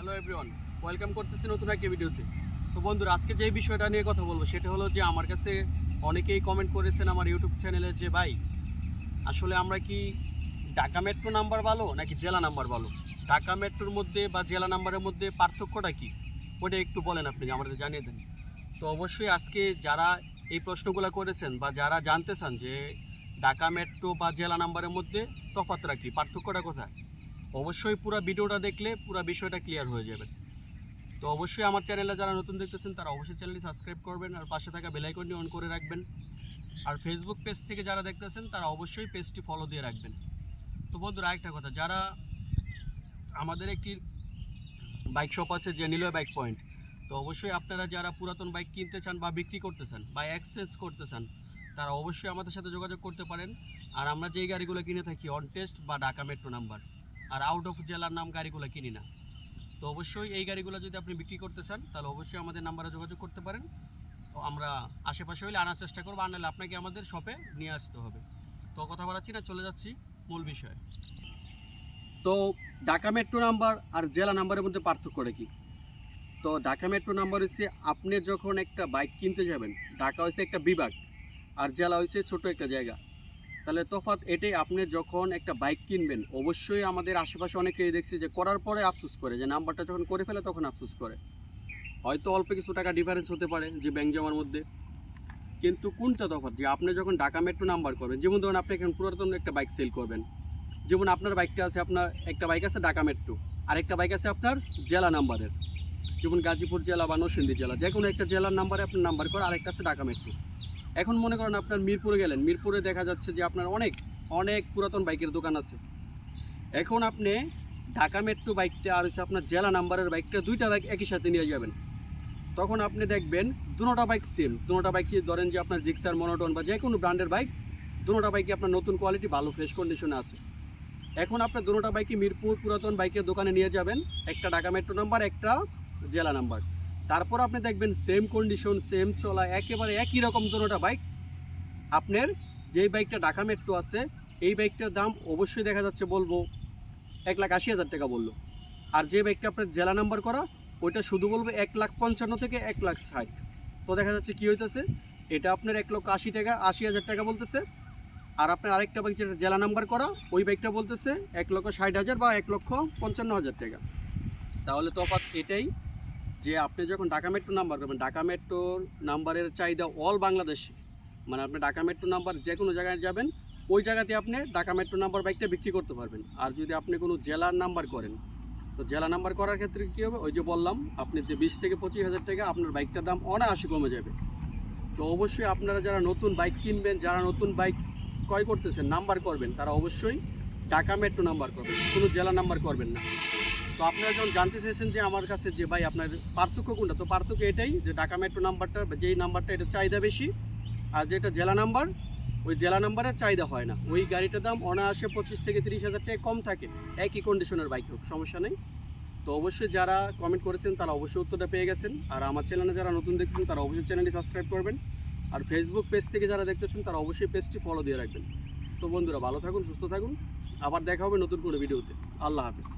Hello everyone, welcome করতেছি নতুন একটা ভিডিওতে। তো বন্ধুরা, আজকে যে বিষয়টা নিয়ে কথা বলবো সেটা হলো যে আমার কাছে অনেকেই কমেন্ট করেছেন আমার ইউটিউব চ্যানেলে যে ভাই, আসলে আমরা কি ঢাকা মেট্রো নাম্বার ভালো নাকি জেলা নাম্বার ভালো? ঢাকা মেট্রোর মধ্যে বা জেলা নাম্বারের মধ্যে পার্থক্যটা কি, ওটা একটু বলেন, আপনি আমাদের জানিয়ে দেন। তো অবশ্যই আজকে যারা এই প্রশ্নগুলো করেছেন বা যারা জানতে চান যে ঢাকা মেট্রো বা জেলা নাম্বারের মধ্যে তফাৎটা কি, পার্থক্যটা কোথায়, অবশ্যই পুরো ভিডিওটা দেখলে পুরো বিষয়টা ক্লিয়ার হয়ে যাবে। তো অবশ্যই আমার চ্যানেলে যারা নতুন দেখতেছেন তারা অবশ্যই চ্যানেলটি সাবস্ক্রাইব করবেন আর পাশে থাকা বেল আইকনটি অন করে রাখবেন। আর ফেসবুক পেজ থেকে যারা দেখতেছেন তারা অবশ্যই পেজটি ফলো দিয়ে রাখবেন। তো বন্ধুরা, আরেকটা কথা, যারা আমাদের একটি বাইক শপ আছে যে নিলয় বাইক পয়েন্ট, তো অবশ্যই আপনারা যারা পুরাতন বাইক কিনতে চান বা বিক্রি করতে চান বা এক্সচেঞ্জ করতে চান তারা অবশ্যই আমাদের সাথে যোগাযোগ করতে পারেন। আর আমরা যেই গাড়িগুলো কিনে থাকি অন টেস্ট বা ঢাকা মেট্রো নাম্বার, আর আউট অফ জেলার নাম গাড়িগুলো কিনি না। তো অবশ্যই এই গাড়িগুলো যদি আপনি বিক্রি করতে চান তাহলে অবশ্যই আমাদের নাম্বারে যোগাযোগ করতে পারেন। আমরা আশেপাশে হইলে আনার চেষ্টা করবো, আর নাহলে আপনাকে আমাদের শপে নিয়ে আসতে হবে। তো কথা বাড়াচ্ছি না, চলে যাচ্ছি মূল বিষয়ে। তো ঢাকা মেট্রো নাম্বার আর জেলা নাম্বারের মধ্যে পার্থক্যটা কি? তো ঢাকা মেট্রো নাম্বার হচ্ছে আপনি যখন একটা বাইক কিনতে যাবেন, ঢাকা হচ্ছে একটা বিভাগ আর জেলা হচ্ছে ছোট একটা জায়গা। তাহলে তফাৎ এটাই, আপনি যখন একটা বাইক কিনবেন অবশ্যই আমাদের আশেপাশে অনেকেই দেখছি যে করার পরে আফসোস করে, যে নাম্বারটা যখন করে ফেলে তখন আফসোস করে। হয়তো অল্প কিছু টাকা ডিফারেন্স হতে পারে যে ব্যাংক জমার মধ্যে, কিন্তু কোনটা তফাৎ যে আপনি যখন ঢাকা মেট্রো নাম্বার করবেন, যেমন ধরুন আপনি এখন পুরাতন একটা বাইক সেল করবেন, যেমন আপনার বাইকটা আছে, আপনার একটা বাইক আছে ঢাকা মেট্রো আর একটা বাইক আছে আপনার জেলা নাম্বারের, যেমন গাজীপুর জেলা বা নরসিংদী জেলা, যে কোনো একটা জেলার নাম্বারে আপনার নাম্বার করে, আরেকটা আছে ঢাকা মেট্রো। এখন মনে করেন আপনার মিরপুরে গেলেন, মিরপুরে দেখা যাচ্ছে যে আপনার অনেক অনেক পুরাতন বাইকের দোকান আছে। এখন আপনি ঢাকা মেট্রো বাইকটা আর হচ্ছে আপনার জেলা নাম্বারের বাইকটা, দুইটা বাইক একই সাথে নিয়ে যাবেন, তখন আপনি দেখবেন দুটোটা বাইক সেম। দুটোটা বাইকই ধরেন যে আপনার জিক্সার, মনোটন বা যে কোনো ব্র্যান্ডের বাইক, দুটোটা বাইকই আপনার নতুন কোয়ালিটি, ভালো ফ্রেশ কন্ডিশনে আছে। এখন আপনার দুটোটা বাইকই মিরপুর পুরাতন বাইকের দোকানে নিয়ে যাবেন, একটা ঢাকা মেট্রো নাম্বার, একটা জেলা নাম্বার। তারপর আপনি দেখবেন সেম কন্ডিশন, সেম চলা, একেবারে একই রকম দুটোটা বাইক। আপনার যেই বাইকটা ঢাকা মেট্রো আছে এই বাইকটার দাম অবশ্যই দেখা যাচ্ছে বলবো 1,80,000 টাকা বললো, আর যে বাইকটা আপনার জেলা নাম্বার করা ওইটা শুধু বলবো 1,55,000 থেকে 1,60,000। তো দেখা যাচ্ছে কী হইতেছে, এটা আপনার 1,80,000 টাকা, 80,000 টাকা বলতেছে, আর আপনার আরেকটা বাইক যেটা জেলা নাম্বার করা ওই বাইকটা বলতেছে 1,60,000 বা 1,55,000 টাকা। তাহলে তফাৎ এটাই যে আপনি যখন ঢাকা মেট্রো নাম্বার করবেন, ঢাকা মেট্রোর নাম্বারের চাহিদা অল বাংলাদেশে, মানে আপনি ঢাকা মেট্রো নাম্বার যে কোনো জায়গায় যাবেন ওই জায়গাতে আপনি ঢাকা মেট্রো নাম্বার বাইকটা বিক্রি করতে পারবেন। আর যদি আপনি কোনো জেলার নাম্বার করেন, তো জেলা নাম্বার করার ক্ষেত্রে কী হবে, ওই যে বললাম আপনি যে 20 থেকে 25,000 টাকা আপনার বাইকটার দাম অনায়াসে কমে যাবে। তো অবশ্যই আপনারা যারা নতুন বাইক কিনবেন, যারা নতুন বাইক ক্রয় করতেছেন, নাম্বার করবেন, তারা অবশ্যই ঢাকা মেট্রো নাম্বার করবেন, কোনো জেলা নাম্বার করবেন না। তো আপনারা যখন জানতে চেয়েছেন যে আমার কাছে যে ভাই আপনার পার্থক্য কোনটা, তো পার্থক্য এটাই যে ঢাকা মেট্রো নাম্বারটা, যেই নাম্বারটা এটা চাহিদা বেশি, আর যেটা জেলা নাম্বার ওই জেলা নাম্বারের চাহিদা হয় না, ওই গাড়িটার দাম অনায়াসে 25 থেকে 30,000 টাকা কম থাকে, একই কন্ডিশনের বাইক হোক, সমস্যা নেই। তো অবশ্যই যারা কমেন্ট করেছেন তারা অবশ্যই উত্তরটা পেয়ে গেছেন। আর আমার চ্যানেলে যারা নতুন দেখতেছেন তারা অবশ্যই চ্যানেলটি সাবস্ক্রাইব করবেন, আর ফেসবুক পেজ থেকে যারা দেখতেছেন তারা অবশ্যই পেজটি ফলো দিয়ে রাখবেন। তো বন্ধুরা, ভালো থাকুন, সুস্থ থাকুন, আবার দেখা হবে নতুন কোনো ভিডিওতে। আল্লাহ হাফিজ।